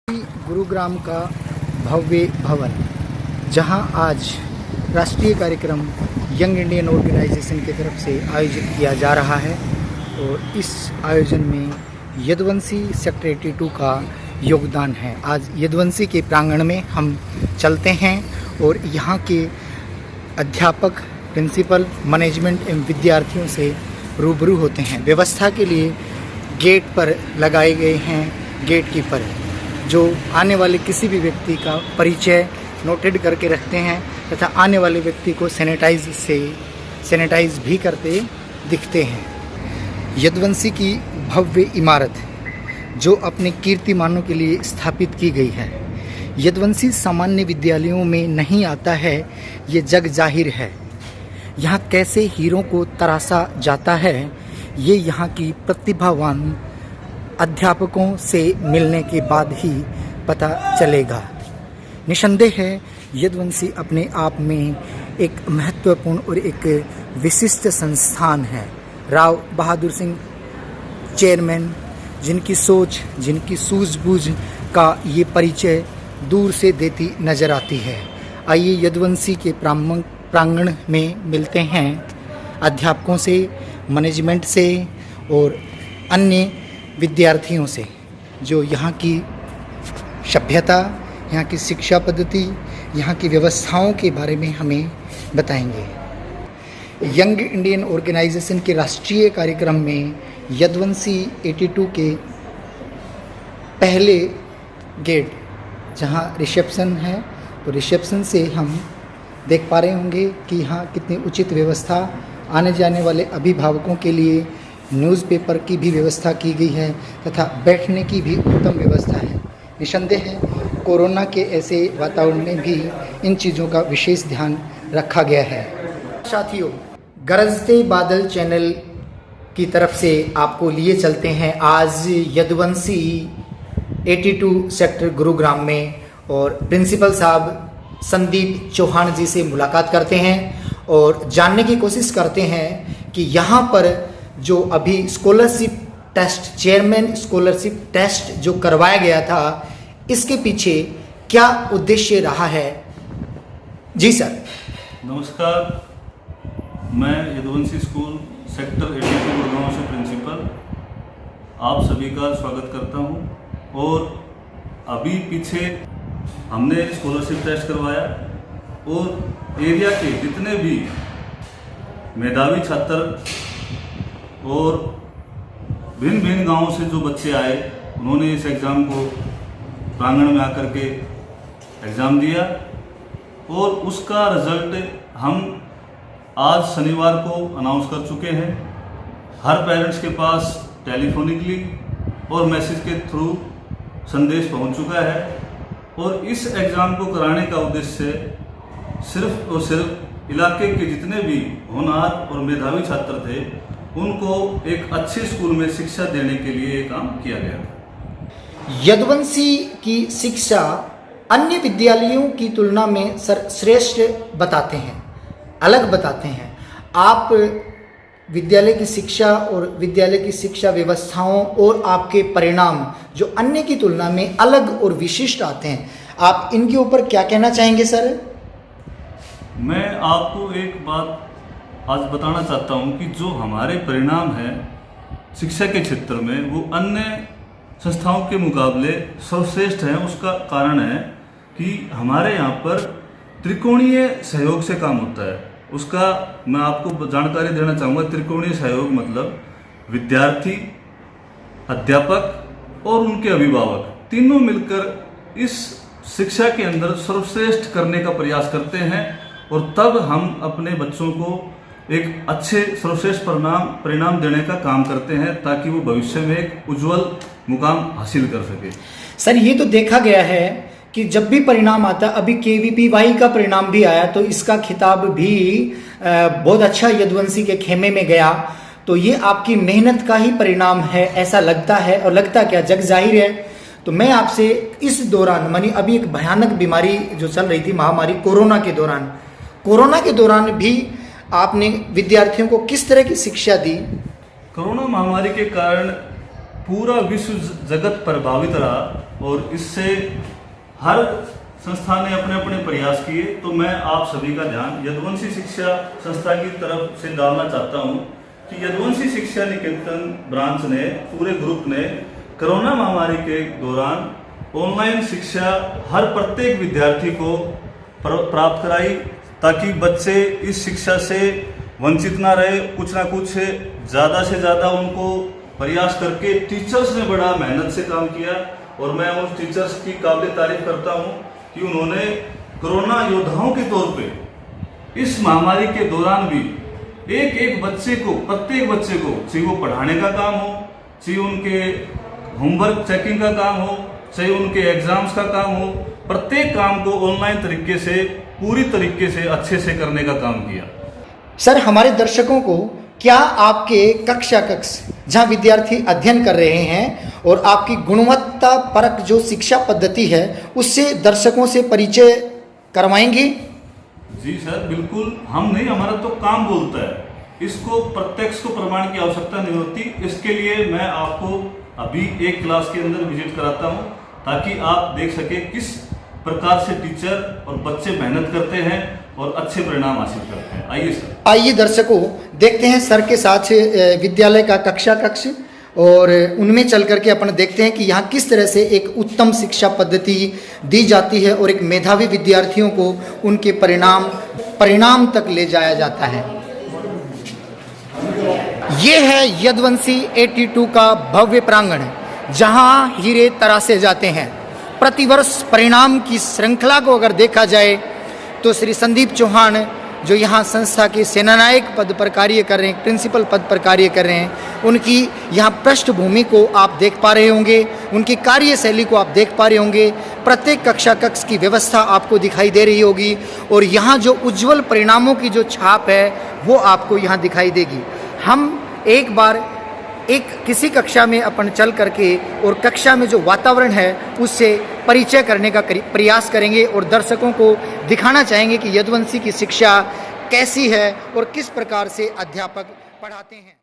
गुरुग्राम का भव्य भवन, जहां आज राष्ट्रीय कार्यक्रम यंग इंडियन ऑर्गेनाइजेशन की तरफ से आयोजित किया जा रहा है। और इस आयोजन में यदुवंशी सेक्टर 82 का योगदान है। आज यदुवंशी के प्रांगण में हम चलते हैं और यहाँ के अध्यापक, प्रिंसिपल, मैनेजमेंट एवं विद्यार्थियों से रूबरू होते हैं। व्यवस्था के लिए गेट पर लगाए गए हैं गेट कीपर, जो आने वाले किसी भी व्यक्ति का परिचय नोटेड करके रखते हैं तथा आने वाले व्यक्ति को सैनिटाइज भी करते दिखते हैं। यदुवंशी की भव्य इमारत जो अपने कीर्तिमानों के लिए स्थापित की गई है। यदुवंशी सामान्य विद्यालयों में नहीं आता है, ये जग जाहिर है। यहाँ कैसे हीरों को तराशा जाता है, ये यहाँ की प्रतिभावान अध्यापकों से मिलने के बाद ही पता चलेगा। निसंदेह है यदुवंशी अपने आप में एक महत्वपूर्ण और एक विशिष्ट संस्थान है। राव बहादुर सिंह चेयरमैन, जिनकी सोच, जिनकी सूझबूझ का ये परिचय दूर से देती नज़र आती है। आइए यदुवंशी के प्रांगण में मिलते हैं अध्यापकों से, मैनेजमेंट से और अन्य विद्यार्थियों से, जो यहाँ की सभ्यता, यहाँ की शिक्षा पद्धति, यहाँ की व्यवस्थाओं के बारे में हमें बताएंगे। यंग इंडियन ऑर्गेनाइजेशन के राष्ट्रीय कार्यक्रम में यदुवंशी 82 के पहले गेट, जहाँ रिसेप्शन है, तो रिसेप्शन से हम देख पा रहे होंगे कि यहाँ कितनी उचित व्यवस्था, आने जाने वाले अभिभावकों के लिए न्यूज़पेपर की भी व्यवस्था की गई है तथा बैठने की भी उत्तम व्यवस्था है। निसंदेह है कोरोना के ऐसे वातावरण में भी इन चीज़ों का विशेष ध्यान रखा गया है। साथियों, गरजते बादल चैनल की तरफ से आपको लिए चलते हैं आज यदुवंशी 82 सेक्टर गुरुग्राम में, और प्रिंसिपल साहब संदीप चौहान जी से मुलाकात करते हैं और जानने की कोशिश करते हैं कि यहाँ पर जो अभी scholarship test, chairman scholarship test जो करवाया गया था, इसके पीछे क्या उद्देश्य रहा है। जी सर। नमस्कार, मैं यदुवंशी स्कूल सेक्टर 82 गुरुग्राम से प्रिंसिपल आप सभी का स्वागत करता हूं। और अभी पीछे हमने स्कॉलरशिप टेस्ट करवाया और एरिया के जितने भी मेधावी छात्र और भिन्न भिन्न गांवों से जो बच्चे आए, उन्होंने इस एग्ज़ाम को प्रांगण में आकर के एग्ज़ाम दिया और उसका रिज़ल्ट हम आज शनिवार को अनाउंस कर चुके हैं। हर पेरेंट्स के पास टेलीफोनिकली और मैसेज के थ्रू संदेश पहुंच चुका है। और इस एग्ज़ाम को कराने का उद्देश्य सिर्फ और सिर्फ इलाके के जितने भी होनहार और मेधावी छात्र थे, उनको एक अच्छे स्कूल में शिक्षा देने के लिए ये काम किया गया। यदुवंशी की शिक्षा अन्य विद्यालयों की तुलना में सर श्रेष्ठ बताते हैं, अलग बताते हैं। आप विद्यालय की शिक्षा और विद्यालय की शिक्षा व्यवस्थाओं और आपके परिणाम जो अन्य की तुलना में अलग और विशिष्ट आते हैं, आप इनके ऊपर क्या कहना चाहेंगे सर? मैं आपको एक बात आज बताना चाहता हूं कि जो हमारे परिणाम हैं शिक्षा के क्षेत्र में, वो अन्य संस्थाओं के मुकाबले सर्वश्रेष्ठ हैं। उसका कारण है कि हमारे यहाँ पर त्रिकोणीय सहयोग से काम होता है। उसका मैं आपको जानकारी देना चाहूँगा। त्रिकोणीय सहयोग मतलब विद्यार्थी, अध्यापक और उनके अभिभावक तीनों मिलकर इस शिक्षा के अंदर सर्वश्रेष्ठ करने का प्रयास करते हैं, और तब हम अपने बच्चों को एक अच्छे सर्वश्रेष्ठ परिणाम देने का काम करते हैं, ताकि वो भविष्य में एक उज्जवल मुकाम हासिल कर सके। सर, ये तो देखा गया है कि जब भी परिणाम आता, अभी KVPY का परिणाम भी आया, तो इसका खिताब भी बहुत अच्छा यदुवंशी के खेमे में गया। तो ये आपकी मेहनत का ही परिणाम है, ऐसा लगता है। और लगता क्या, जग जाहिर है। तो मैं आपसे इस दौरान, मानी अभी एक भयानक बीमारी जो चल रही थी, महामारी कोरोना के दौरान भी आपने विद्यार्थियों को किस तरह की शिक्षा दी? कोरोना महामारी के कारण पूरा विश्व जगत प्रभावित रहा और इससे हर संस्था ने अपने अपने प्रयास किए। तो मैं आप सभी का ध्यान यदुवंशी शिक्षा संस्था की तरफ से डालना चाहता हूं कि यदुवंशी शिक्षा निकेतन ब्रांच ने, पूरे ग्रुप ने कोरोना महामारी के दौरान ऑनलाइन शिक्षा हर प्रत्येक विद्यार्थी को प्राप्त कराई, ताकि बच्चे इस शिक्षा से वंचित ना रहे। कुछ ना कुछ ज़्यादा से ज़्यादा उनको प्रयास करके टीचर्स ने बड़ा मेहनत से काम किया और मैं उन टीचर्स की काबिल तारीफ करता हूं कि उन्होंने कोरोना योद्धाओं के तौर पे इस महामारी के दौरान भी एक एक बच्चे को, प्रत्येक बच्चे को, चाहे वो पढ़ाने का काम हो, चाहे उनके होमवर्क चेकिंग का काम हो, चाहे उनके एग्जाम्स का काम हो, प्रत्येक काम को ऑनलाइन तरीके से, पूरी तरीके से अच्छे से करने का काम किया। सर, हमारे दर्शकों को क्या आपके कक्षा जहाँ विद्यार्थी अध्ययन कर रहे हैं और आपकी गुणवत्ता परक जो शिक्षा पद्धति है उससे दर्शकों से परिचय करवाएंगे? जी सर, बिल्कुल। हम नहीं, हमारा तो काम बोलता है। इसको प्रत्यक्ष को प्रमाण की आवश्यकता नहीं होती। इसके लिए मैं आपको अभी एक क्लास के अंदर विजिट कराता हूं, ताकि आप देख सके किस प्रकार से टीचर और बच्चे मेहनत करते हैं और अच्छे परिणाम हासिल करते हैं। आइए सर। आइए दर्शकों, देखते हैं सर के साथ विद्यालय का कक्ष और उनमें चल करके अपन देखते हैं कि यहाँ किस तरह से एक उत्तम शिक्षा पद्धति दी जाती है और एक मेधावी विद्यार्थियों को उनके परिणाम तक ले जाया जाता है। ये है यदुवंशी 82 का भव्य प्रांगण, जहाँ हीरे तराशे जाते हैं। प्रतिवर्ष परिणाम की श्रृंखला को अगर देखा जाए तो श्री संदीप चौहान, जो यहाँ संस्था के सेनानायक पद पर कार्य कर रहे हैं, प्रिंसिपल पद पर कार्य कर रहे हैं, उनकी यहाँ पृष्ठभूमि को आप देख पा रहे होंगे, उनकी कार्यशैली को आप देख पा रहे होंगे। प्रत्येक कक्ष की व्यवस्था आपको दिखाई दे रही होगी और यहाँ जो उज्जवल परिणामों की जो छाप है वो आपको यहाँ दिखाई देगी। हम एक बार किसी कक्षा में अपन चल करके और कक्षा में जो वातावरण है उससे परिचय करने का प्रयास करेंगे और दर्शकों को दिखाना चाहेंगे कि यदुवंशी की शिक्षा कैसी है और किस प्रकार से अध्यापक पढ़ाते हैं।